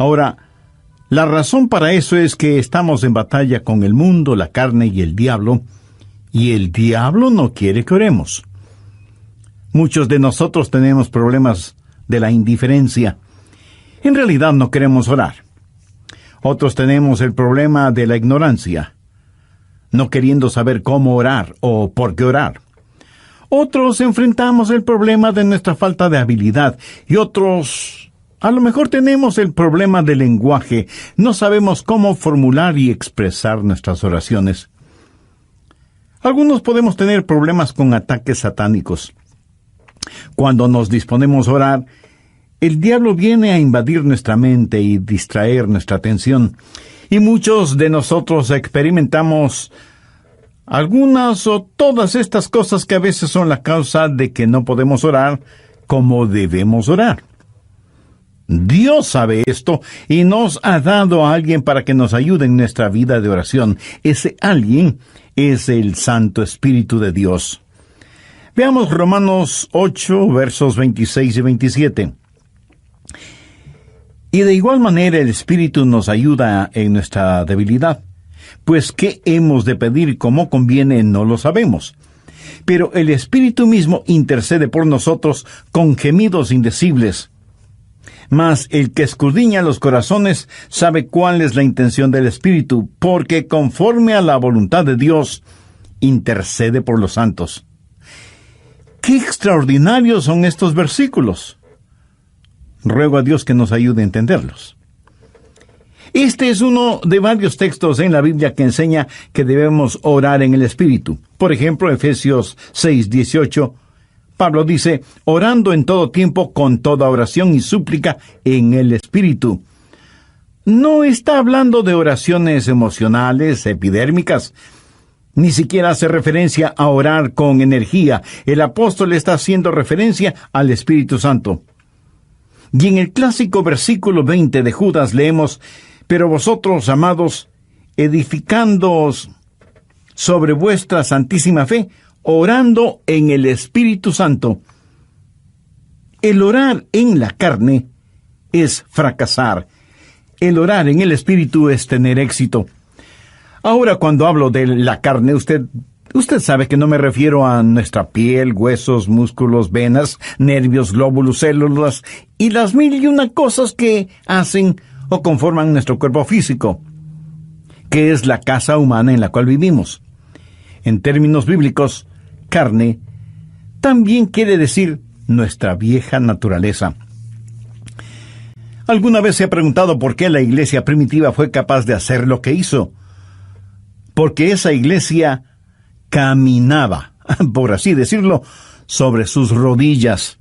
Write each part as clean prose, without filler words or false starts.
Ahora, la razón para eso es que estamos en batalla con el mundo, la carne y el diablo no quiere que oremos. Muchos de nosotros tenemos problemas de la indiferencia. En realidad no queremos orar. Otros tenemos el problema de la ignorancia, no queriendo saber cómo orar o por qué orar. Otros enfrentamos el problema de nuestra falta de habilidad y otros, a lo mejor tenemos el problema del lenguaje. No sabemos cómo formular y expresar nuestras oraciones. Algunos podemos tener problemas con ataques satánicos. Cuando nos disponemos a orar, el diablo viene a invadir nuestra mente y distraer nuestra atención. Y muchos de nosotros experimentamos algunas o todas estas cosas que a veces son la causa de que no podemos orar como debemos orar. Dios sabe esto y nos ha dado a alguien para que nos ayude en nuestra vida de oración. Ese alguien es el Santo Espíritu de Dios. Veamos Romanos 8, versos 26 y 27. Y de igual manera el Espíritu nos ayuda en nuestra debilidad, pues qué hemos de pedir como conviene no lo sabemos. Pero el Espíritu mismo intercede por nosotros con gemidos indecibles. Mas el que escudriña los corazones sabe cuál es la intención del Espíritu, porque conforme a la voluntad de Dios, intercede por los santos. ¡Qué extraordinarios son estos versículos! Ruego a Dios que nos ayude a entenderlos. Este es uno de varios textos en la Biblia que enseña que debemos orar en el Espíritu. Por ejemplo, Efesios 6:18, Pablo dice, orando en todo tiempo con toda oración y súplica en el Espíritu. No está hablando de oraciones emocionales, epidérmicas. Ni siquiera hace referencia a orar con energía. El apóstol está haciendo referencia al Espíritu Santo. Y en el clásico versículo 20 de Judas leemos, pero vosotros, amados, edificándoos sobre vuestra santísima fe, orando en el Espíritu Santo. El orar en la carne es fracasar. El orar en el Espíritu es tener éxito. Ahora, cuando hablo de la carne, usted sabe que no me refiero a nuestra piel, huesos, músculos, venas, nervios, glóbulos, células y las mil y una cosas que hacen o conforman nuestro cuerpo físico, que es la casa humana en la cual vivimos. En términos bíblicos, carne también quiere decir nuestra vieja naturaleza. ¿Alguna vez se ha preguntado por qué la iglesia primitiva fue capaz de hacer lo que hizo? Porque esa iglesia caminaba, por así decirlo, sobre sus rodillas.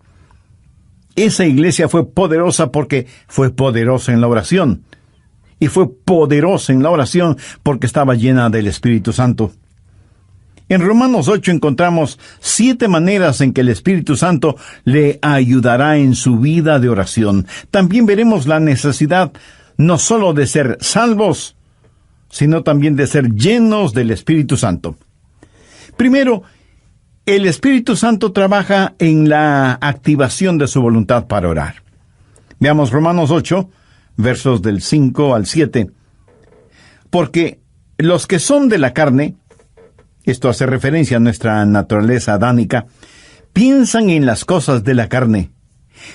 Esa iglesia fue poderosa porque fue poderosa en la oración. Y fue poderosa en la oración porque estaba llena del Espíritu Santo. En Romanos 8 encontramos 7 maneras en que el Espíritu Santo le ayudará en su vida de oración. También veremos la necesidad no solo de ser salvos, sino también de ser llenos del Espíritu Santo. Primero, el Espíritu Santo trabaja en la activación de su voluntad para orar. Veamos Romanos 8, versos del 5 al 7. Porque los que son de la carne, esto hace referencia a nuestra naturaleza adánica, piensan en las cosas de la carne,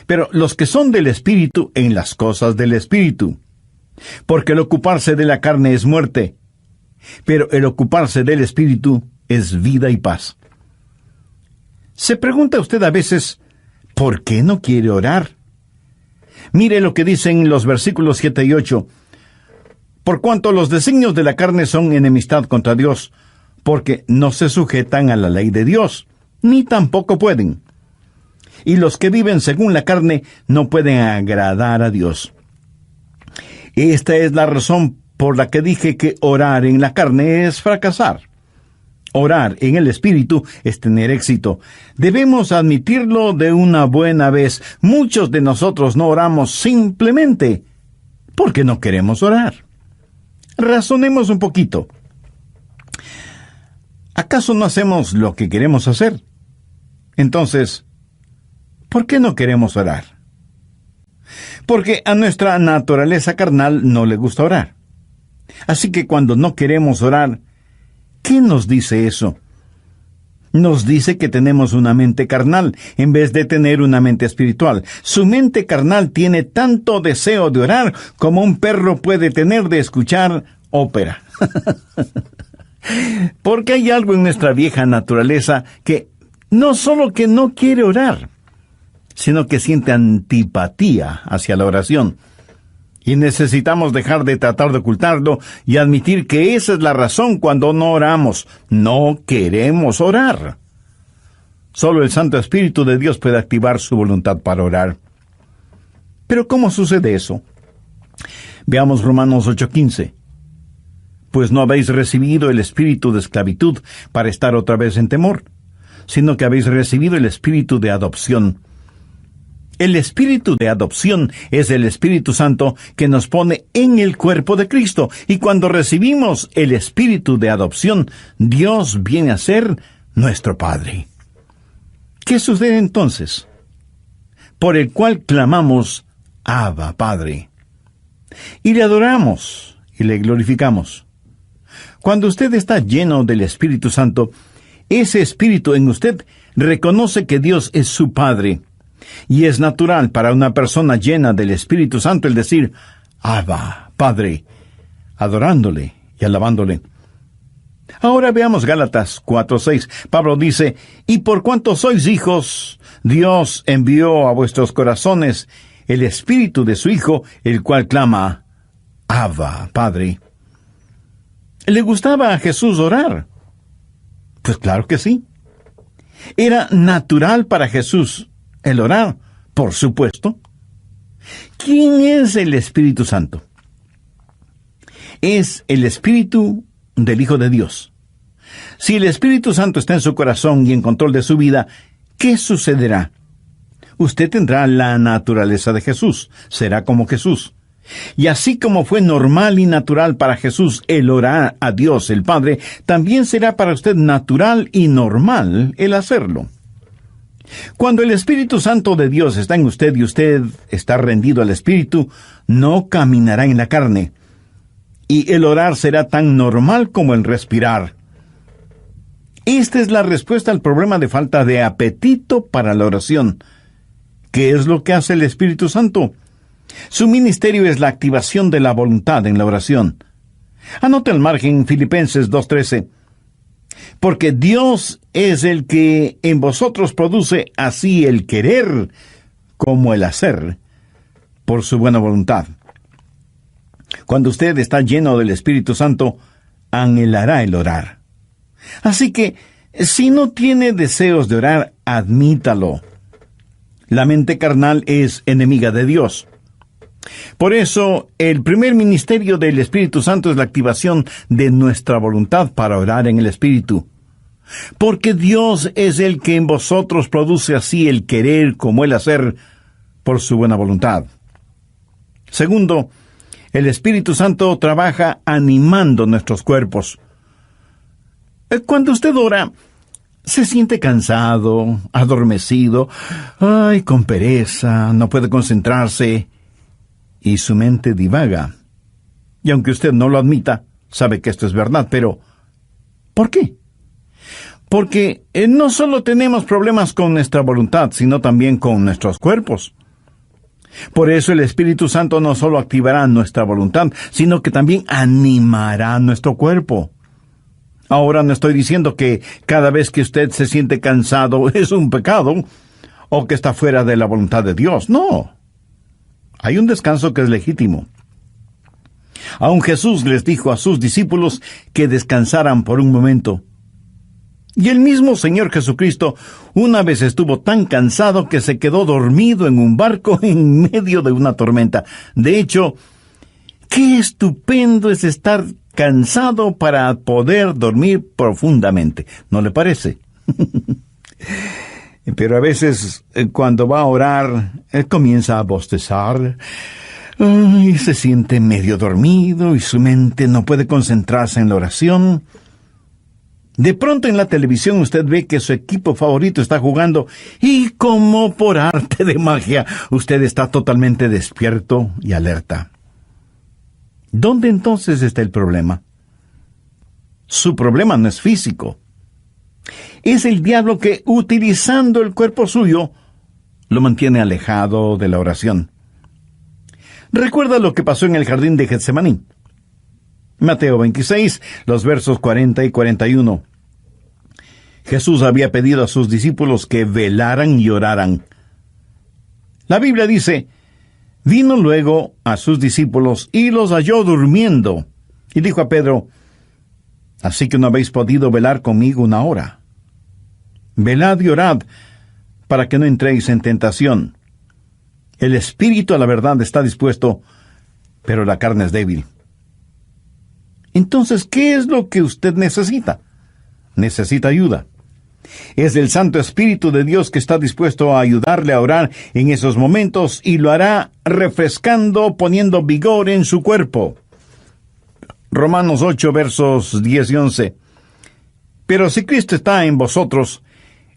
pero los que son del Espíritu en las cosas del Espíritu. Porque el ocuparse de la carne es muerte, pero el ocuparse del Espíritu es vida y paz. ¿Se pregunta usted a veces, ¿por qué no quiere orar? Mire lo que dicen los versículos 7 y 8. Por cuanto los designios de la carne son enemistad contra Dios, porque no se sujetan a la ley de Dios, ni tampoco pueden. Y los que viven según la carne no pueden agradar a Dios. Esta es la razón por la que dije que orar en la carne es fracasar. Orar en el Espíritu es tener éxito. Debemos admitirlo de una buena vez. Muchos de nosotros no oramos simplemente porque no queremos orar. Razonemos un poquito. ¿Acaso no hacemos lo que queremos hacer? Entonces, ¿por qué no queremos orar? Porque a nuestra naturaleza carnal no le gusta orar. Así que cuando no queremos orar, ¿qué nos dice eso? Nos dice que tenemos una mente carnal en vez de tener una mente espiritual. Su mente carnal tiene tanto deseo de orar como un perro puede tener de escuchar ópera. Porque hay algo en nuestra vieja naturaleza que no solo que no quiere orar, sino que siente antipatía hacia la oración. Y necesitamos dejar de tratar de ocultarlo y admitir que esa es la razón cuando no oramos. No queremos orar. Solo el Santo Espíritu de Dios puede activar su voluntad para orar. Pero ¿cómo sucede eso? Veamos Romanos 8:15. Pues no habéis recibido el espíritu de esclavitud para estar otra vez en temor, sino que habéis recibido el espíritu de adopción. El espíritu de adopción es el Espíritu Santo que nos pone en el cuerpo de Cristo. Y cuando recibimos el espíritu de adopción, Dios viene a ser nuestro Padre. ¿Qué sucede entonces? Por el cual clamamos, Abba, Padre. Y le adoramos y le glorificamos. Cuando usted está lleno del Espíritu Santo, ese Espíritu en usted reconoce que Dios es su Padre. Y es natural para una persona llena del Espíritu Santo el decir, Abba, Padre, adorándole y alabándole. Ahora veamos Gálatas 4:6. Pablo dice, y por cuanto sois hijos, Dios envió a vuestros corazones el Espíritu de su Hijo, el cual clama, Abba, Padre. ¿Le gustaba a Jesús orar? Pues claro que sí. ¿Era natural para Jesús el orar? Por supuesto. ¿Quién es el Espíritu Santo? Es el Espíritu del Hijo de Dios. Si el Espíritu Santo está en su corazón y en control de su vida, ¿qué sucederá? Usted tendrá la naturaleza de Jesús, será como Jesús. Y así como fue normal y natural para Jesús el orar a Dios el Padre, también será para usted natural y normal el hacerlo. Cuando el Espíritu Santo de Dios está en usted y usted está rendido al Espíritu, no caminará en la carne. Y el orar será tan normal como el respirar. Esta es la respuesta al problema de falta de apetito para la oración. ¿Qué es lo que hace el Espíritu Santo? Su ministerio es la activación de la voluntad en la oración. Anote al margen Filipenses 2:13. Porque Dios es el que en vosotros produce así el querer como el hacer, por su buena voluntad. Cuando usted está lleno del Espíritu Santo, anhelará el orar. Así que, si no tiene deseos de orar, admítalo. La mente carnal es enemiga de Dios. Por eso, el primer ministerio del Espíritu Santo es la activación de nuestra voluntad para orar en el Espíritu. Porque Dios es el que en vosotros produce así el querer como el hacer por su buena voluntad. Segundo, el Espíritu Santo trabaja animando nuestros cuerpos. Cuando usted ora, se siente cansado, adormecido, con pereza, no puede concentrarse, y su mente divaga. Y aunque usted no lo admita, sabe que esto es verdad, pero ¿por qué? Porque no solo tenemos problemas con nuestra voluntad, sino también con nuestros cuerpos. Por eso el Espíritu Santo no solo activará nuestra voluntad, sino que también animará nuestro cuerpo. Ahora no estoy diciendo que cada vez que usted se siente cansado es un pecado, o que está fuera de la voluntad de Dios. No. Hay un descanso que es legítimo. Aun Jesús les dijo a sus discípulos que descansaran por un momento. Y el mismo Señor Jesucristo una vez estuvo tan cansado que se quedó dormido en un barco en medio de una tormenta. De hecho, qué estupendo es estar cansado para poder dormir profundamente, ¿no le parece? Pero a veces, cuando va a orar, comienza a bostezar, y se siente medio dormido, y su mente no puede concentrarse en la oración. De pronto en la televisión usted ve que su equipo favorito está jugando y como por arte de magia, usted está totalmente despierto y alerta. ¿Dónde entonces está el problema? Su problema no es físico. Es el diablo que, utilizando el cuerpo suyo, lo mantiene alejado de la oración. Recuerda lo que pasó en el jardín de Getsemaní. Mateo 26, los versos 40 y 41. Jesús había pedido a sus discípulos que velaran y oraran. La Biblia dice, vino luego a sus discípulos y los halló durmiendo. Y dijo a Pedro, ¿así que no habéis podido velar conmigo una hora? Velad y orad, para que no entréis en tentación. El espíritu a la verdad está dispuesto, pero la carne es débil. Entonces, ¿qué es lo que usted necesita? Necesita ayuda. Es el Santo Espíritu de Dios que está dispuesto a ayudarle a orar en esos momentos y lo hará refrescando, poniendo vigor en su cuerpo. Romanos 8, versos 10 y 11. Pero si Cristo está en vosotros,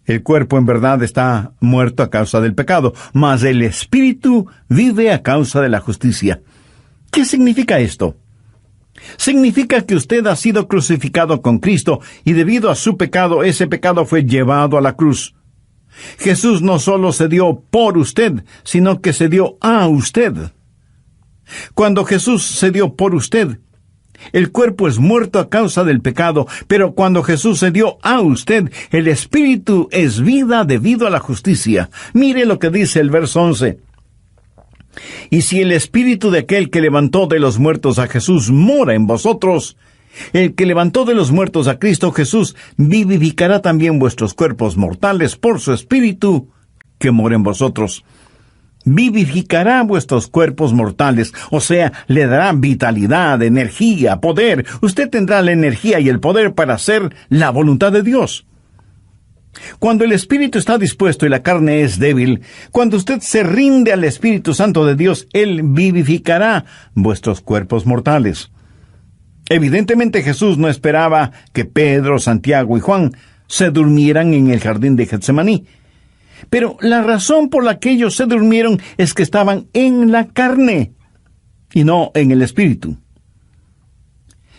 el cuerpo en verdad está muerto a causa del pecado, mas el Espíritu vive a causa de la justicia. ¿Qué significa esto? Significa que usted ha sido crucificado con Cristo y debido a su pecado, ese pecado fue llevado a la cruz. Jesús no solo se dio por usted, sino que se dio a usted. Cuando Jesús se dio por usted, el cuerpo es muerto a causa del pecado, pero cuando Jesús se dio a usted, el Espíritu es vida debido a la justicia. Mire lo que dice el verso 11. Y si el Espíritu de aquel que levantó de los muertos a Jesús mora en vosotros, el que levantó de los muertos a Cristo Jesús vivificará también vuestros cuerpos mortales por su Espíritu que mora en vosotros. Vivificará vuestros cuerpos mortales, o sea, le dará vitalidad, energía, poder. Usted tendrá la energía y el poder para hacer la voluntad de Dios. Cuando el Espíritu está dispuesto y la carne es débil, cuando usted se rinde al Espíritu Santo de Dios, Él vivificará vuestros cuerpos mortales. Evidentemente Jesús no esperaba que Pedro, Santiago y Juan se durmieran en el jardín de Getsemaní. Pero la razón por la que ellos se durmieron es que estaban en la carne y no en el Espíritu.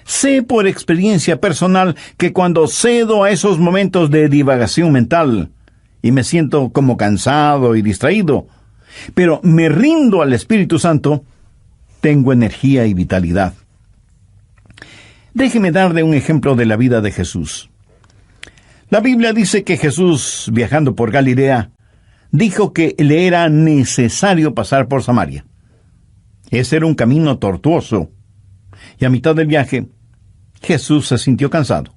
Sé por experiencia personal que cuando cedo a esos momentos de divagación mental y me siento como cansado y distraído, pero me rindo al Espíritu Santo, tengo energía y vitalidad. Déjeme darle un ejemplo de la vida de Jesús. La Biblia dice que Jesús, viajando por Galilea, dijo que le era necesario pasar por Samaria. Ese era un camino tortuoso, y a mitad del viaje, Jesús se sintió cansado.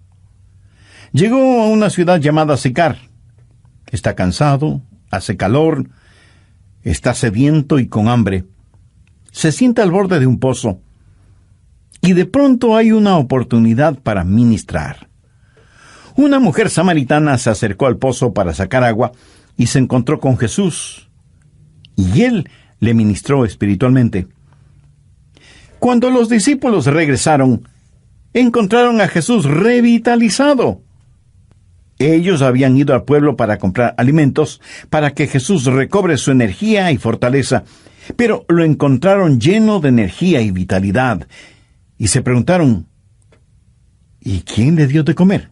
Llegó a una ciudad llamada Sicar. Está cansado, hace calor, está sediento y con hambre. Se sienta al borde de un pozo, y de pronto hay una oportunidad para ministrar. Una mujer samaritana se acercó al pozo para sacar agua y se encontró con Jesús, y él le ministró espiritualmente. Cuando los discípulos regresaron, encontraron a Jesús revitalizado. Ellos habían ido al pueblo para comprar alimentos, para que Jesús recobre su energía y fortaleza, pero lo encontraron lleno de energía y vitalidad, y se preguntaron, ¿y quién le dio de comer?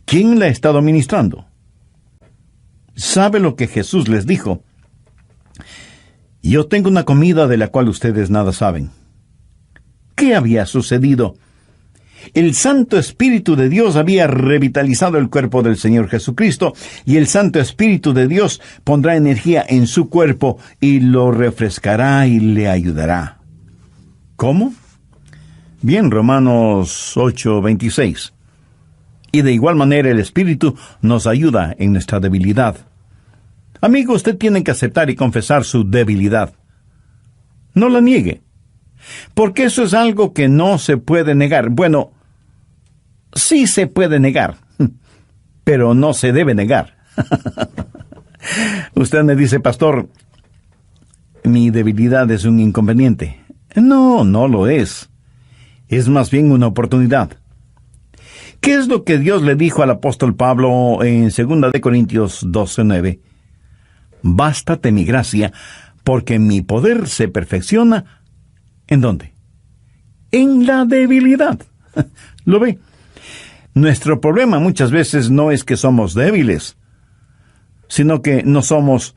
¿Quién le ha estado ministrando? ¿Sabe lo que Jesús les dijo? Yo tengo una comida de la cual ustedes nada saben. ¿Qué había sucedido? El Santo Espíritu de Dios había revitalizado el cuerpo del Señor Jesucristo, y el Santo Espíritu de Dios pondrá energía en su cuerpo y lo refrescará y le ayudará. ¿Cómo? Bien, Romanos 8:26. Y de igual manera el Espíritu nos ayuda en nuestra debilidad. Amigo, usted tiene que aceptar y confesar su debilidad. No la niegue, porque eso es algo que no se puede negar. Bueno, sí se puede negar, pero no se debe negar. Usted me dice, pastor, mi debilidad es un inconveniente. No, no lo es. Es más bien una oportunidad. ¿Qué es lo que Dios le dijo al apóstol Pablo en 2 de Corintios 12:9? Bástate mi gracia, porque mi poder se perfecciona. ¿En dónde? En la debilidad. ¿Lo ve? Nuestro problema muchas veces no es que somos débiles, sino que no somos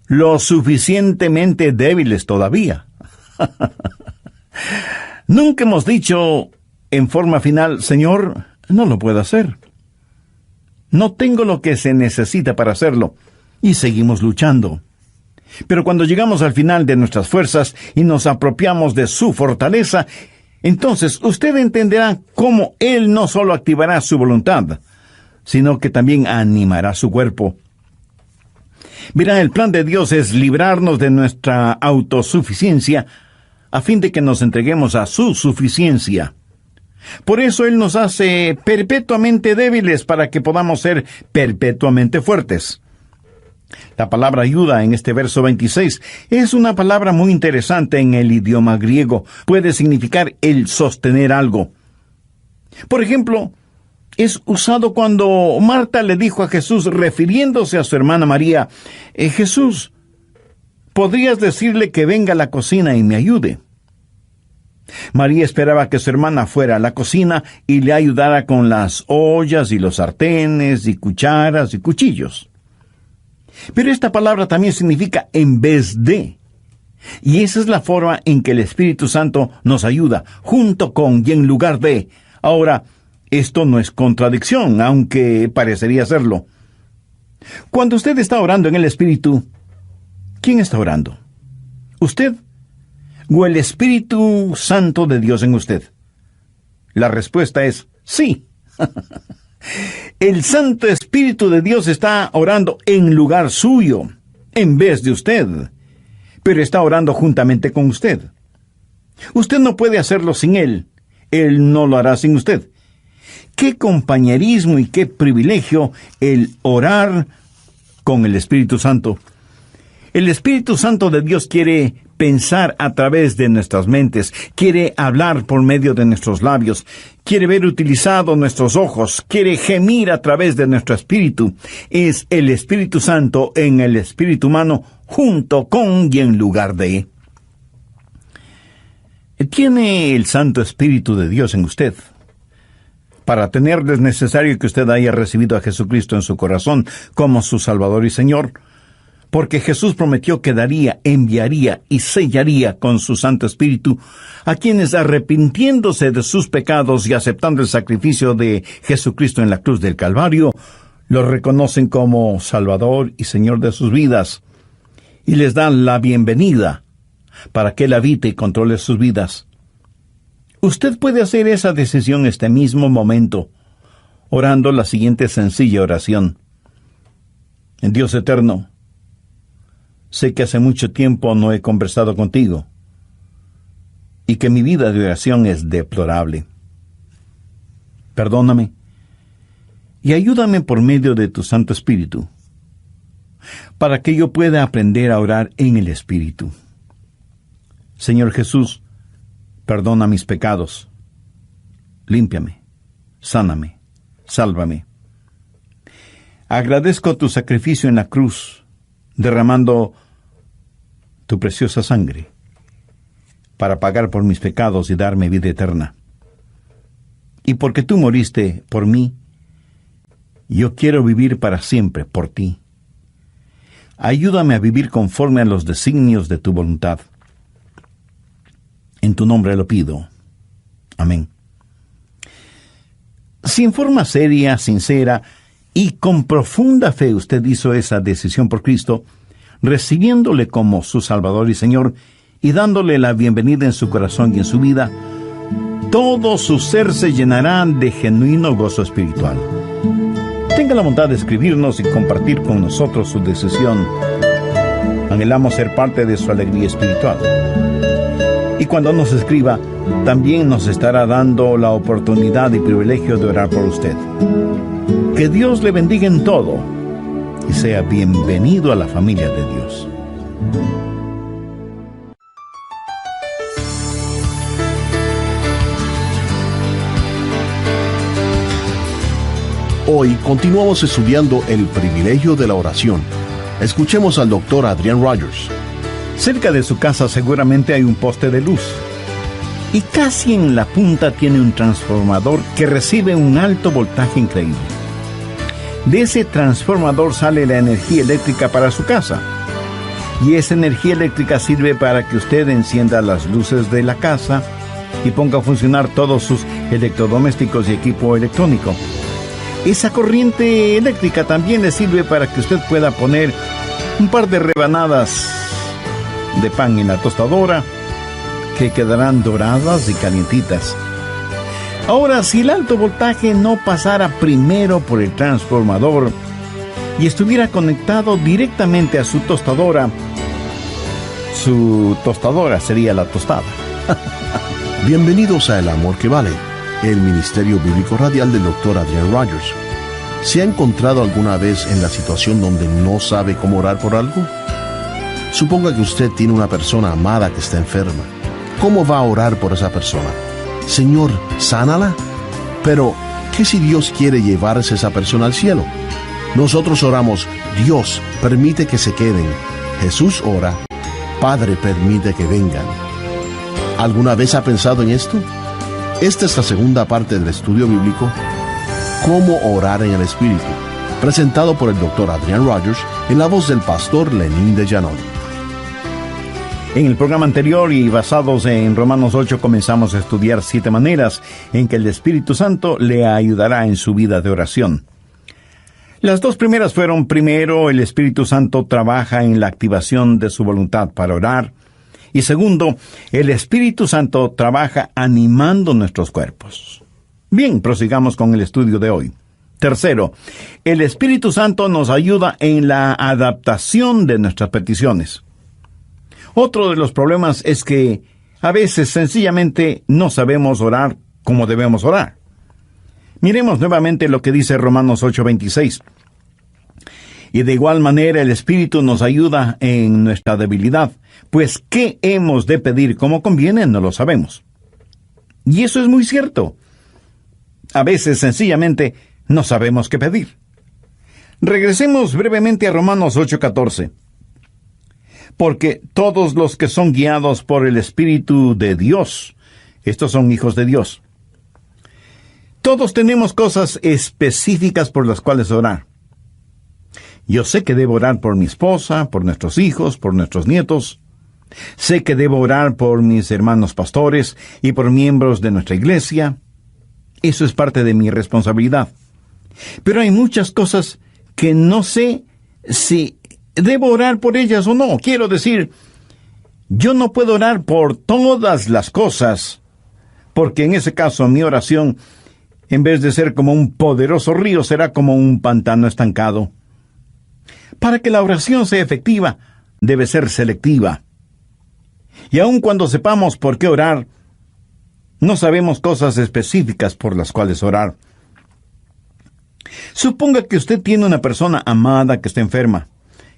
lo suficientemente débiles todavía. Nunca hemos dicho en forma final, Señor, no lo puedo hacer. No tengo lo que se necesita para hacerlo. Y seguimos luchando. Pero cuando llegamos al final de nuestras fuerzas y nos apropiamos de su fortaleza, entonces usted entenderá cómo Él no solo activará su voluntad, sino que también animará su cuerpo. Mira, el plan de Dios es librarnos de nuestra autosuficiencia a fin de que nos entreguemos a su suficiencia. Por eso Él nos hace perpetuamente débiles para que podamos ser perpetuamente fuertes. La palabra ayuda en este verso 26 es una palabra muy interesante en el idioma griego. Puede significar el sostener algo. Por ejemplo, es usado cuando Marta le dijo a Jesús, refiriéndose a su hermana María, Jesús, ¿podrías decirle que venga a la cocina y me ayude? María esperaba que su hermana fuera a la cocina y le ayudara con las ollas y los sartenes y cucharas y cuchillos. Pero esta palabra también significa en vez de. Y esa es la forma en que el Espíritu Santo nos ayuda, junto con y en lugar de. Ahora, esto no es contradicción, aunque parecería serlo. Cuando usted está orando en el Espíritu, ¿quién está orando? ¿Usted o el Espíritu Santo de Dios en usted? La respuesta es sí. El Santo Espíritu de Dios está orando en lugar suyo, en vez de usted, pero está orando juntamente con usted. Usted no puede hacerlo sin Él. Él no lo hará sin usted. Qué compañerismo y qué privilegio el orar con el Espíritu Santo. El Espíritu Santo de Dios quiere pensar a través de nuestras mentes, quiere hablar por medio de nuestros labios, quiere ver utilizados nuestros ojos, quiere gemir a través de nuestro espíritu. Es el Espíritu Santo en el espíritu humano, junto con y en lugar de. ¿Tiene el Santo Espíritu de Dios en usted? Para tenerlo es necesario que usted haya recibido a Jesucristo en su corazón como su Salvador y Señor, porque Jesús prometió que daría, enviaría y sellaría con su Santo Espíritu a quienes, arrepintiéndose de sus pecados y aceptando el sacrificio de Jesucristo en la cruz del Calvario, lo reconocen como Salvador y Señor de sus vidas, y les dan la bienvenida para que Él habite y controle sus vidas. Usted puede hacer esa decisión este mismo momento, orando la siguiente sencilla oración. Dios eterno, sé que hace mucho tiempo no he conversado contigo y que mi vida de oración es deplorable. Perdóname y ayúdame por medio de tu Santo Espíritu para que yo pueda aprender a orar en el Espíritu. Señor Jesús, perdona mis pecados, límpiame, sáname, sálvame. Agradezco tu sacrificio en la cruz, derramando tu preciosa sangre para pagar por mis pecados y darme vida eterna. Y porque tú moriste por mí, yo quiero vivir para siempre por ti. Ayúdame a vivir conforme a los designios de tu voluntad. En tu nombre lo pido. Amén. Si en forma seria, sincera y con profunda fe usted hizo esa decisión por Cristo, recibiéndole como su Salvador y Señor y dándole la bienvenida en su corazón y en su vida, todo su ser se llenará de genuino gozo espiritual. Tenga la bondad de escribirnos y compartir con nosotros su decisión. Anhelamos ser parte de su alegría espiritual. Y cuando nos escriba, también nos estará dando la oportunidad y privilegio de orar por usted. Que Dios le bendiga en todo y sea bienvenido a la familia de Dios. Hoy continuamos estudiando el privilegio de la oración. Escuchemos al Dr. Adrian Rogers. Cerca de su casa seguramente hay un poste de luz. Y casi en la punta tiene un transformador que recibe un alto voltaje increíble. De ese transformador sale la energía eléctrica para su casa. Y esa energía eléctrica sirve para que usted encienda las luces de la casa y ponga a funcionar todos sus electrodomésticos y equipo electrónico. Esa corriente eléctrica también le sirve para que usted pueda poner un par de rebanadas de pan en la tostadora que quedarán doradas y calientitas. Ahora, si el alto voltaje no pasara primero por el transformador y estuviera conectado directamente a su tostadora sería la tostada. Bienvenidos a El Amor que Vale, el Ministerio Bíblico Radial del Dr. Adrian Rogers. ¿Se ha encontrado alguna vez en la situación donde no sabe cómo orar por algo? Suponga que usted tiene una persona amada que está enferma. ¿Cómo va a orar por esa persona? Señor, sánala. Pero, ¿qué si Dios quiere llevarse a esa persona al cielo? Nosotros oramos, Dios, permite que se queden. Jesús ora, Padre, permite que vengan. ¿Alguna vez ha pensado en esto? Esta es la segunda parte del estudio bíblico, Cómo orar en el Espíritu, presentado por el Dr. Adrian Rogers en la voz del pastor Lenín de Llanón. En el programa anterior y basados en Romanos 8 comenzamos a estudiar 7 maneras en que el Espíritu Santo le ayudará en su vida de oración. Las 2 primeras fueron: primero, el Espíritu Santo trabaja en la activación de su voluntad para orar, y segundo, el Espíritu Santo trabaja animando nuestros cuerpos. Bien, prosigamos con el estudio de hoy. Tercero, el Espíritu Santo nos ayuda en la adaptación de nuestras peticiones. Otro de los problemas es que a veces sencillamente no sabemos orar como debemos orar. Miremos nuevamente lo que dice Romanos 8:26. Y de igual manera el Espíritu nos ayuda en nuestra debilidad, pues ¿qué hemos de pedir como conviene? No lo sabemos. Y eso es muy cierto. A veces sencillamente no sabemos qué pedir. Regresemos brevemente a Romanos 8:14. Porque todos los que son guiados por el Espíritu de Dios, estos son hijos de Dios. Todos tenemos cosas específicas por las cuales orar. Yo sé que debo orar por mi esposa, por nuestros hijos, por nuestros nietos. Sé que debo orar por mis hermanos pastores y por miembros de nuestra iglesia. Eso es parte de mi responsabilidad. Pero hay muchas cosas que no sé si debo orar por ellas o no. Quiero decir, yo no puedo orar por todas las cosas, porque en ese caso mi oración, en vez de ser como un poderoso río, será como un pantano estancado. Para que la oración sea efectiva, debe ser selectiva. Y aun cuando sepamos por qué orar, no sabemos cosas específicas por las cuales orar. Suponga que usted tiene una persona amada que está enferma.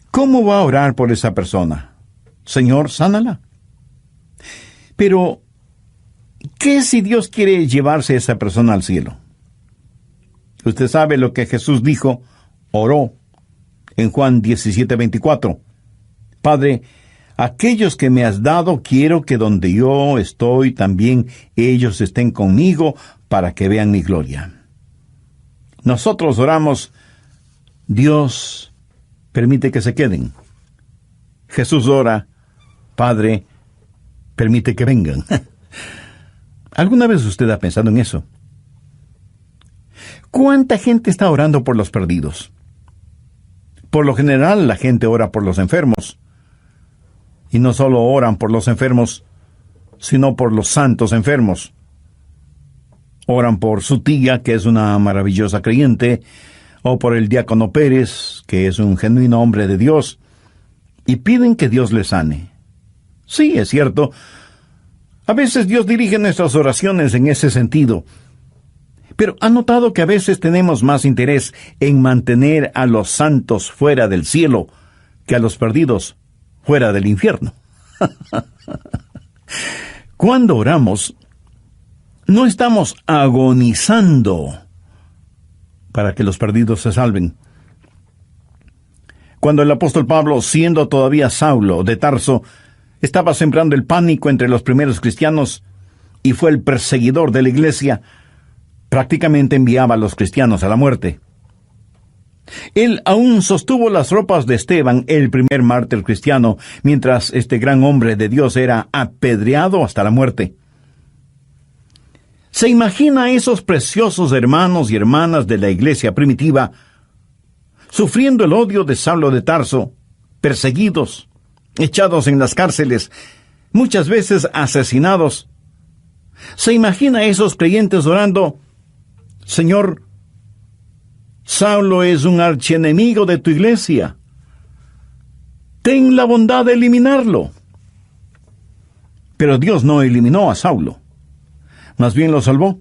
¿Cómo va a orar por esa persona? Señor, sánala. Pero, ¿qué si Dios quiere llevarse a esa persona al cielo? Usted sabe lo que Jesús dijo, oró, en Juan 17:24. Padre, aquellos que me has dado, quiero que donde yo estoy, también ellos estén conmigo, para que vean mi gloria. Nosotros oramos, Dios, permite que se queden. Jesús ora, Padre, permite que vengan. ¿Alguna vez usted ha pensado en eso? ¿Cuánta gente está orando por los perdidos? Por lo general, la gente ora por los enfermos. Y no solo oran por los enfermos, sino por los santos enfermos. Oran por su tía, que es una maravillosa creyente, o por el diácono Pérez, que es un genuino hombre de Dios, y piden que Dios les sane. Sí, es cierto. A veces Dios dirige nuestras oraciones en ese sentido. Pero ¿ha notado que a veces tenemos más interés en mantener a los santos fuera del cielo que a los perdidos fuera del infierno? Cuando oramos, no estamos agonizando para que los perdidos se salven. Cuando el apóstol Pablo, siendo todavía Saulo de Tarso, estaba sembrando el pánico entre los primeros cristianos y fue el perseguidor de la iglesia, prácticamente enviaba a los cristianos a la muerte. Él aún sostuvo las ropas de Esteban, el primer mártir cristiano, mientras este gran hombre de Dios era apedreado hasta la muerte. ¿Se imagina a esos preciosos hermanos y hermanas de la iglesia primitiva sufriendo el odio de Saulo de Tarso, perseguidos, echados en las cárceles, muchas veces asesinados? ¿Se imagina a esos creyentes orando: Señor, Saulo es un archienemigo de tu iglesia, ten la bondad de eliminarlo? Pero Dios no eliminó a Saulo, más bien lo salvó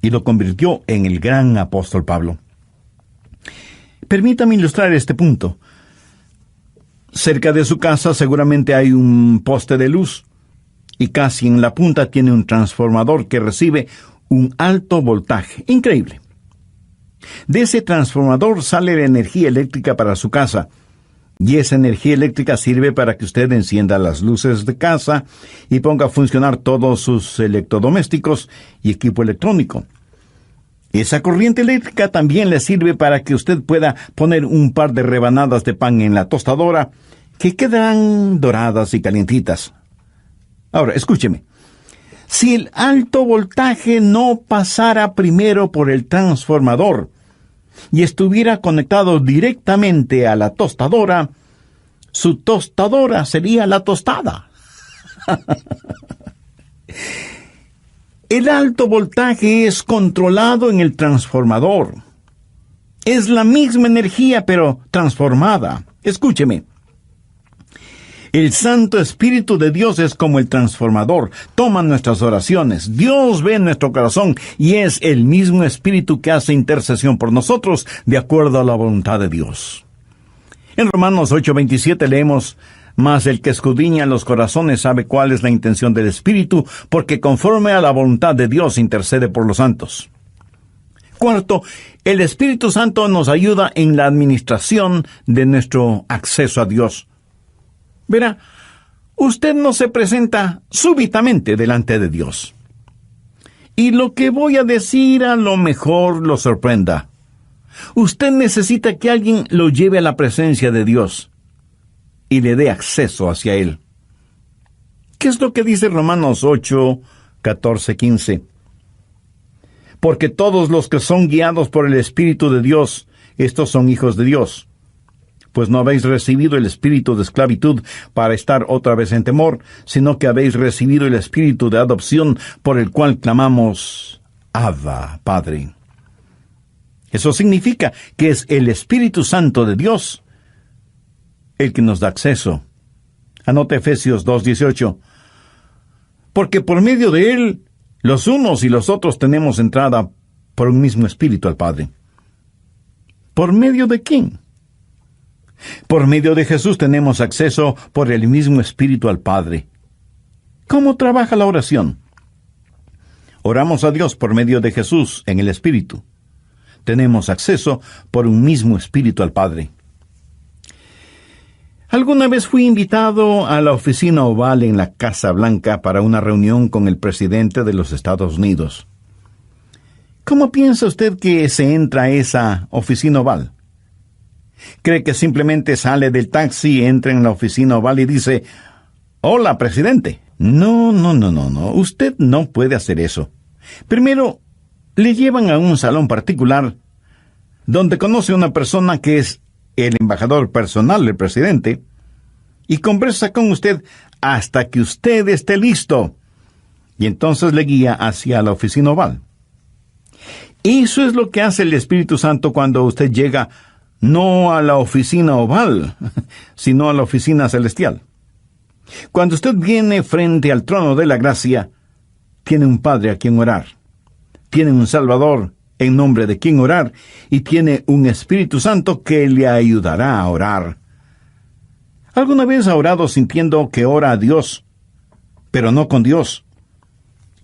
y lo convirtió en el gran apóstol Pablo. Permítame ilustrar este punto. Cerca de su casa seguramente hay un poste de luz, y casi en la punta tiene un transformador que recibe un alto voltaje. Increíble. De ese transformador sale la energía eléctrica para su casa, y esa energía eléctrica sirve para que usted encienda las luces de casa y ponga a funcionar todos sus electrodomésticos y equipo electrónico. Esa corriente eléctrica también le sirve para que usted pueda poner un par de rebanadas de pan en la tostadora, que quedarán doradas y calientitas. Ahora, escúcheme. Si el alto voltaje no pasara primero por el transformador y estuviera conectado directamente a la tostadora, su tostadora sería la tostada. El alto voltaje es controlado en el transformador. Es la misma energía, pero transformada. Escúcheme. El Santo Espíritu de Dios es como el transformador. Toma nuestras oraciones. Dios ve nuestro corazón y es el mismo Espíritu que hace intercesión por nosotros de acuerdo a la voluntad de Dios. En Romanos 8:27 leemos: Mas el que escudriña los corazones sabe cuál es la intención del Espíritu, porque conforme a la voluntad de Dios intercede por los santos. Cuarto, el Espíritu Santo nos ayuda en la administración de nuestro acceso a Dios. Verá, usted no se presenta súbitamente delante de Dios. Y lo que voy a decir a lo mejor lo sorprenda. Usted necesita que alguien lo lleve a la presencia de Dios y le dé acceso hacia Él. ¿Qué es lo que dice Romanos 8, 14, 15? Porque todos los que son guiados por el Espíritu de Dios, estos son hijos de Dios. Pues no habéis recibido el espíritu de esclavitud para estar otra vez en temor, sino que habéis recibido el espíritu de adopción por el cual clamamos: Abba, Padre. Eso significa que es el Espíritu Santo de Dios el que nos da acceso. Anote Efesios 2:18. Porque por medio de Él, los unos y los otros tenemos entrada por un mismo Espíritu al Padre. ¿Por medio de quién? Por medio de Jesús tenemos acceso por el mismo Espíritu al Padre. ¿Cómo trabaja la oración? Oramos a Dios por medio de Jesús en el Espíritu. Tenemos acceso por un mismo Espíritu al Padre. Alguna vez fui invitado a la oficina oval en la Casa Blanca para una reunión con el presidente de los Estados Unidos. ¿Cómo piensa usted que se entra a esa oficina oval? ¿Cree que simplemente sale del taxi, entra en la oficina oval y dice: «Hola, presidente»? No. Usted no puede hacer eso. Primero, le llevan a un salón particular donde conoce a una persona que es el embajador personal del presidente, y conversa con usted hasta que usted esté listo, y entonces le guía hacia la oficina oval. Eso es lo que hace el Espíritu Santo cuando usted llega no a la oficina oval, sino a la oficina celestial. Cuando usted viene frente al trono de la gracia, tiene un Padre a quien orar, tiene un Salvador en nombre de quien orar, y tiene un Espíritu Santo que le ayudará a orar. ¿Alguna vez ha orado sintiendo que ora a Dios, pero no con Dios?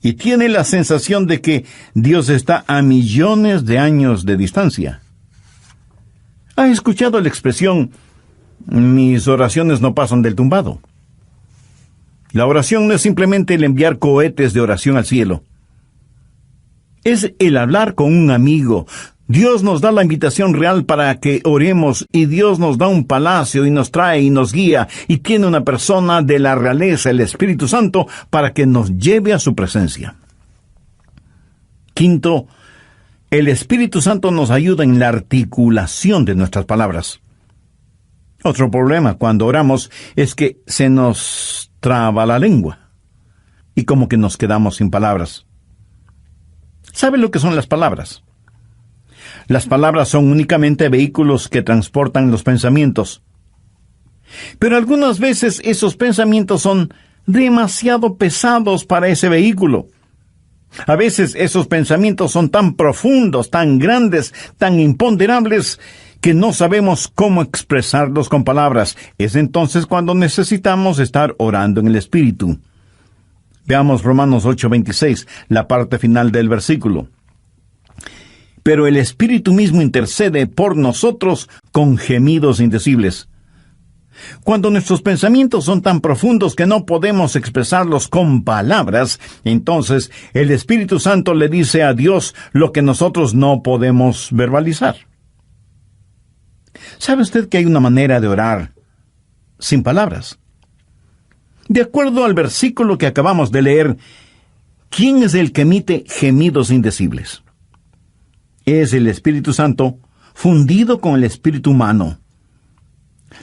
y tiene la sensación de que Dios está a millones de años de distancia. ¿Ha escuchado la expresión, mis oraciones no pasan del tumbado? La oración no es simplemente el enviar cohetes de oración al cielo. Es el hablar con un amigo. Dios nos da la invitación real para que oremos, y Dios nos da un palacio y nos trae y nos guía, y tiene una persona de la realeza, el Espíritu Santo, para que nos lleve a su presencia. Quinto, el Espíritu Santo nos ayuda en la articulación de nuestras palabras. Otro problema cuando oramos es que se nos traba la lengua, y como que nos quedamos sin palabras. ¿Sabe lo que son las palabras? Las palabras son únicamente vehículos que transportan los pensamientos. Pero algunas veces esos pensamientos son demasiado pesados para ese vehículo. A veces esos pensamientos son tan profundos, tan grandes, tan imponderables, que no sabemos cómo expresarlos con palabras. Es entonces cuando necesitamos estar orando en el Espíritu. Veamos Romanos 8:26, la parte final del versículo. Pero el Espíritu mismo intercede por nosotros con gemidos indecibles. Cuando nuestros pensamientos son tan profundos que no podemos expresarlos con palabras, entonces el Espíritu Santo le dice a Dios lo que nosotros no podemos verbalizar. ¿Sabe usted que hay una manera de orar sin palabras? De acuerdo al versículo que acabamos de leer, ¿quién es el que emite gemidos indecibles? Es el Espíritu Santo fundido con el espíritu humano.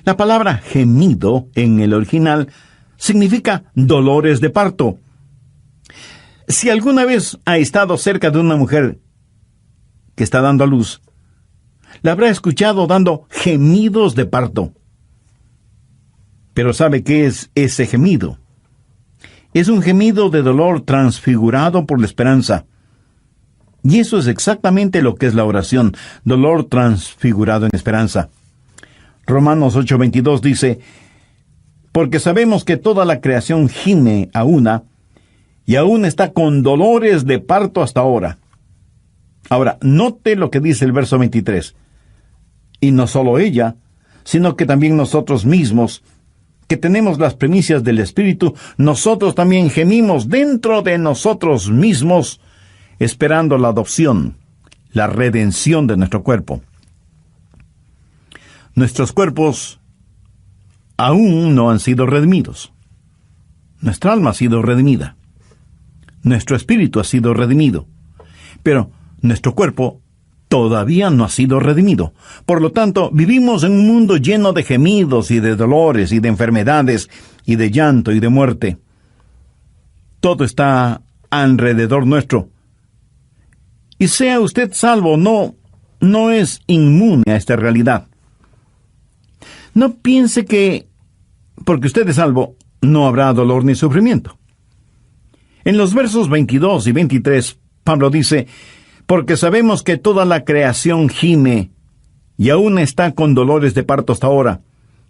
La palabra gemido en el original significa dolores de parto. Si alguna vez ha estado cerca de una mujer que está dando a luz, la habrá escuchado dando gemidos de parto. Pero ¿sabe qué es ese gemido? Es un gemido de dolor transfigurado por la esperanza. Y eso es exactamente lo que es la oración, dolor transfigurado en esperanza. Romanos 8:22 dice, porque sabemos que toda la creación gime a una, y aún está con dolores de parto hasta ahora. Ahora, note lo que dice el verso 23. Y no solo ella, sino que también nosotros mismos, que tenemos las primicias del Espíritu, nosotros también gemimos dentro de nosotros mismos, esperando la adopción, la redención de nuestro cuerpo. Nuestros cuerpos aún no han sido redimidos. Nuestra alma ha sido redimida. Nuestro espíritu ha sido redimido. Pero nuestro cuerpo todavía no ha sido redimido. Por lo tanto, vivimos en un mundo lleno de gemidos y de dolores y de enfermedades y de llanto y de muerte. Todo está alrededor nuestro. Y sea usted salvo o no es inmune a esta realidad. No piense que, porque usted es salvo, no habrá dolor ni sufrimiento. En los versos 22 y 23, Pablo dice, porque sabemos que toda la creación gime, y aún está con dolores de parto hasta ahora.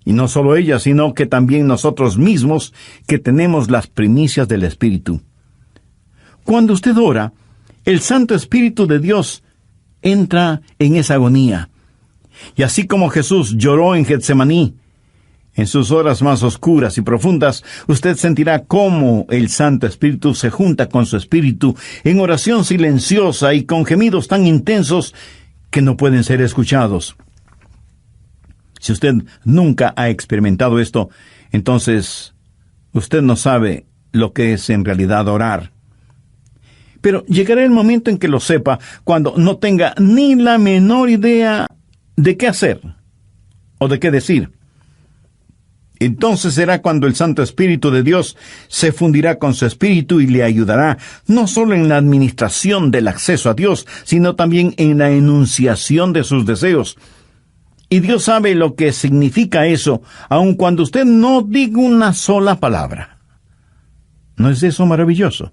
Y no solo ella, sino que también nosotros mismos, que tenemos las primicias del Espíritu. Cuando usted ora, el Santo Espíritu de Dios entra en esa agonía. Y así como Jesús lloró en Getsemaní, en sus horas más oscuras y profundas, usted sentirá cómo el Santo Espíritu se junta con su espíritu en oración silenciosa y con gemidos tan intensos que no pueden ser escuchados. Si usted nunca ha experimentado esto, entonces usted no sabe lo que es en realidad orar. Pero llegará el momento en que lo sepa, cuando no tenga ni la menor idea de qué hacer o de qué decir. Entonces será cuando el Santo Espíritu de Dios se fundirá con su espíritu y le ayudará, no solo en la administración del acceso a Dios, sino también en la enunciación de sus deseos. Y Dios sabe lo que significa eso, aun cuando usted no diga una sola palabra. ¿No es eso maravilloso?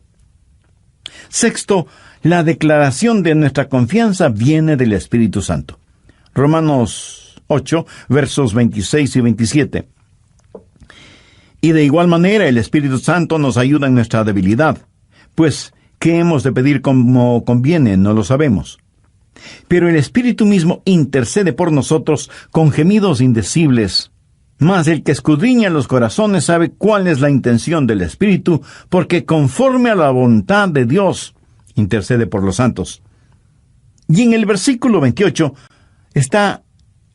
Sexto, la declaración de nuestra confianza viene del Espíritu Santo. Romanos 8, versos 26 y 27. Y de igual manera el Espíritu Santo nos ayuda en nuestra debilidad, pues ¿Qué hemos de pedir como conviene? No lo sabemos. Pero el Espíritu mismo intercede por nosotros con gemidos indecibles. Mas el que escudriña los corazones sabe cuál es la intención del Espíritu, porque conforme a la voluntad de Dios, intercede por los santos. Y en el versículo 28 está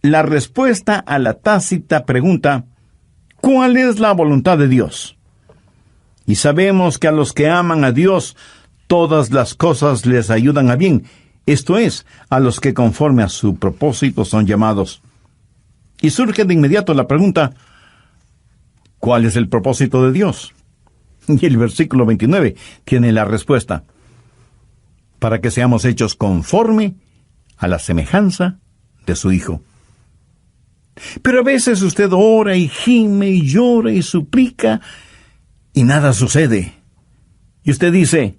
la respuesta a la tácita pregunta: ¿cuál es la voluntad de Dios? Y sabemos que a los que aman a Dios, todas las cosas les ayudan a bien, esto es, a los que conforme a su propósito son llamados. Y surge de inmediato la pregunta: ¿cuál es el propósito de Dios? Y el versículo 29 tiene la respuesta: para que seamos hechos conforme a la semejanza de su Hijo. Pero a veces usted ora y gime y llora y suplica y nada sucede. Y usted dice: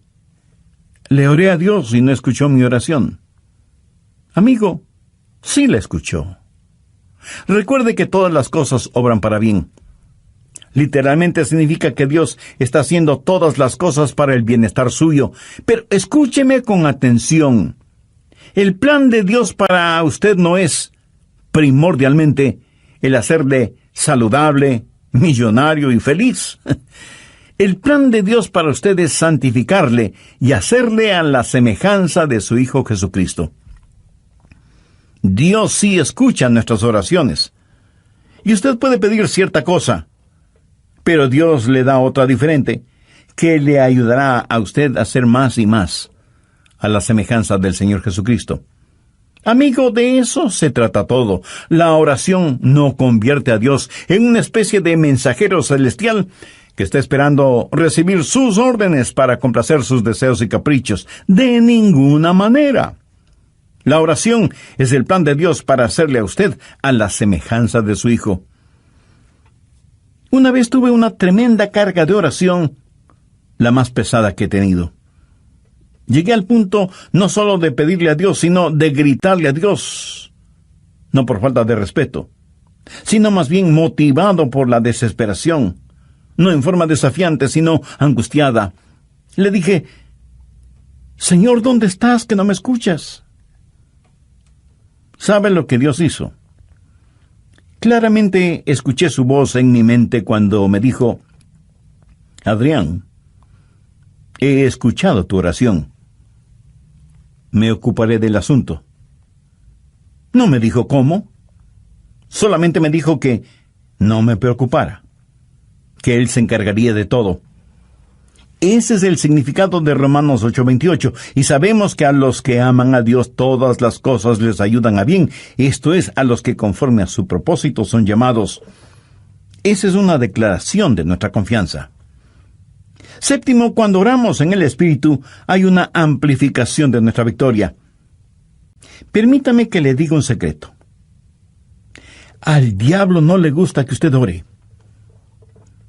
le oré a Dios y no escuchó mi oración. Amigo, sí la escuchó. Recuerde que todas las cosas obran para bien. Literalmente significa que Dios está haciendo todas las cosas para el bienestar suyo. Pero escúcheme con atención. El plan de Dios para usted no es primordialmente el hacerle saludable, millonario y feliz. El plan de Dios para usted es santificarle y hacerle a la semejanza de su Hijo Jesucristo. Dios sí escucha nuestras oraciones. Y usted puede pedir cierta cosa, pero Dios le da otra diferente, que le ayudará a usted a ser más y más a la semejanza del Señor Jesucristo. Amigo, de eso se trata todo. La oración no convierte a Dios en una especie de mensajero celestial que está esperando recibir sus órdenes para complacer sus deseos y caprichos. De ninguna manera. La oración es el plan de Dios para hacerle a usted a la semejanza de su Hijo. Una vez tuve una tremenda carga de oración, la más pesada que he tenido. Llegué al punto no solo de pedirle a Dios, sino de gritarle a Dios. No por falta de respeto, sino más bien motivado por la desesperación. No en forma desafiante, sino angustiada. Le dije: Señor, ¿dónde estás que no me escuchas? ¿Sabe lo que Dios hizo? Claramente escuché su voz en mi mente cuando me dijo: Adrián, he escuchado tu oración. Me ocuparé del asunto. No me dijo cómo. Solamente me dijo que no me preocupara, que Él se encargaría de todo. Ese es el significado de Romanos 8:28, y sabemos que a los que aman a Dios todas las cosas les ayudan a bien, esto es, a los que conforme a su propósito son llamados. Esa es una declaración de nuestra confianza. Séptimo, cuando oramos en el Espíritu, hay una amplificación de nuestra victoria. Permítame que le diga un secreto. Al diablo no le gusta que usted ore.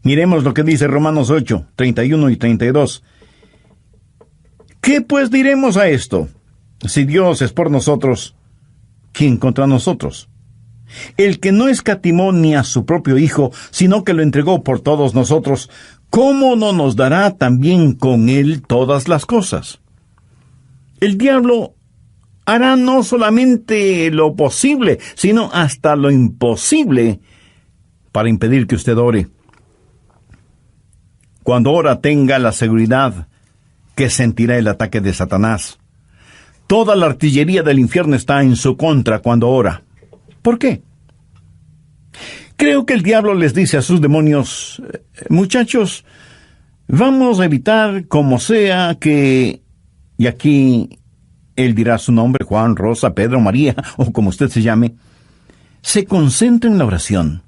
Miremos lo que dice Romanos 8, 31 y 32. ¿Qué pues diremos a esto? Si Dios es por nosotros, ¿quién contra nosotros? El que no escatimó ni a su propio Hijo, sino que lo entregó por todos nosotros, ¿cómo no nos dará también con Él todas las cosas? El diablo hará no solamente lo posible, sino hasta lo imposible para impedir que usted ore. Cuando ora, tenga la seguridad que sentirá el ataque de Satanás. Toda la artillería del infierno está en su contra cuando ora. ¿Por qué? Creo que el diablo les dice a sus demonios: muchachos, vamos a evitar como sea que... Y aquí él dirá su nombre: Juan, Rosa, Pedro, María, o como usted se llame. Se concentra en la oración.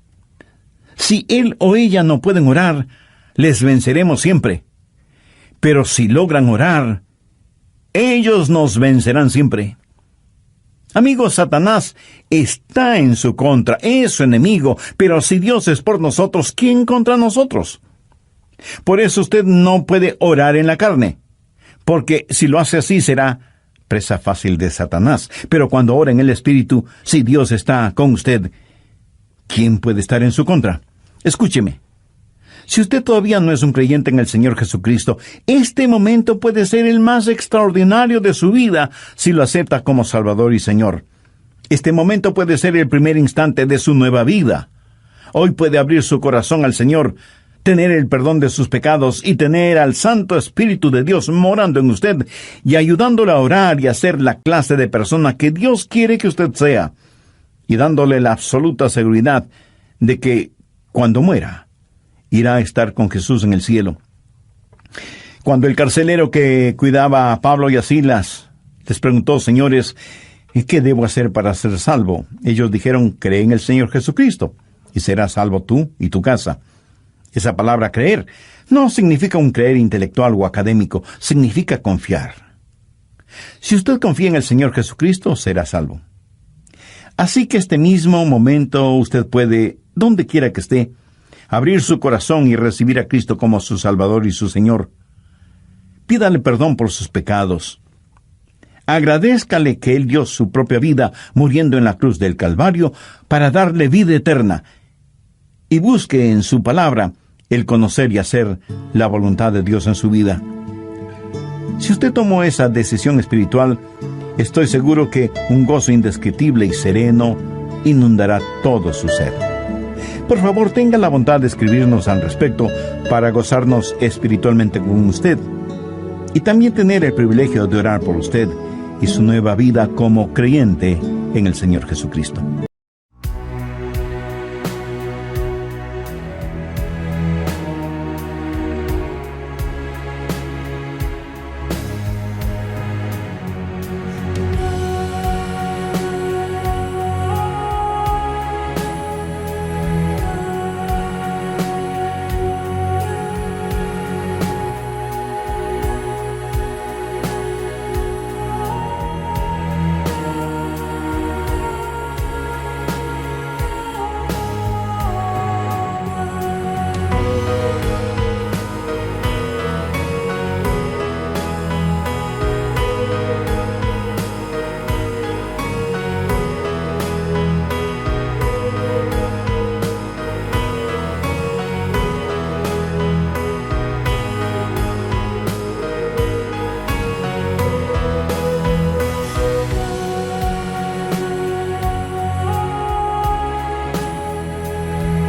Si él o ella no pueden orar, les venceremos siempre. Pero si logran orar, ellos nos vencerán siempre. Amigos, Satanás está en su contra, es su enemigo, pero si Dios es por nosotros, ¿quién contra nosotros? Por eso usted no puede orar en la carne, porque si lo hace así será presa fácil de Satanás. Pero cuando ora en el Espíritu, si Dios está con usted, ¿quién puede estar en su contra? Escúcheme. Si usted todavía no es un creyente en el Señor Jesucristo, este momento puede ser el más extraordinario de su vida si lo acepta como Salvador y Señor. Este momento puede ser el primer instante de su nueva vida. Hoy puede abrir su corazón al Señor, tener el perdón de sus pecados y tener al Santo Espíritu de Dios morando en usted y ayudándole a orar y a ser la clase de persona que Dios quiere que usted sea, y dándole la absoluta seguridad de que, cuando muera, irá a estar con Jesús en el cielo. Cuando el carcelero que cuidaba a Pablo y a Silas les preguntó: señores, ¿qué debo hacer para ser salvo? Ellos dijeron: cree en el Señor Jesucristo, y serás salvo tú y tu casa. Esa palabra creer no significa un creer intelectual o académico, significa confiar. Si usted confía en el Señor Jesucristo, será salvo. Así que este mismo momento usted puede, donde quiera que esté, abrir su corazón y recibir a Cristo como su Salvador y su Señor. Pídale perdón por sus pecados. Agradézcale que Él dio su propia vida muriendo en la cruz del Calvario para darle vida eterna. Y busque en su palabra el conocer y hacer la voluntad de Dios en su vida. Si usted tomó esa decisión espiritual, estoy seguro que un gozo indescriptible y sereno inundará todo su ser. Por favor, tenga la bondad de escribirnos al respecto para gozarnos espiritualmente con usted y también tener el privilegio de orar por usted y su nueva vida como creyente en el Señor Jesucristo.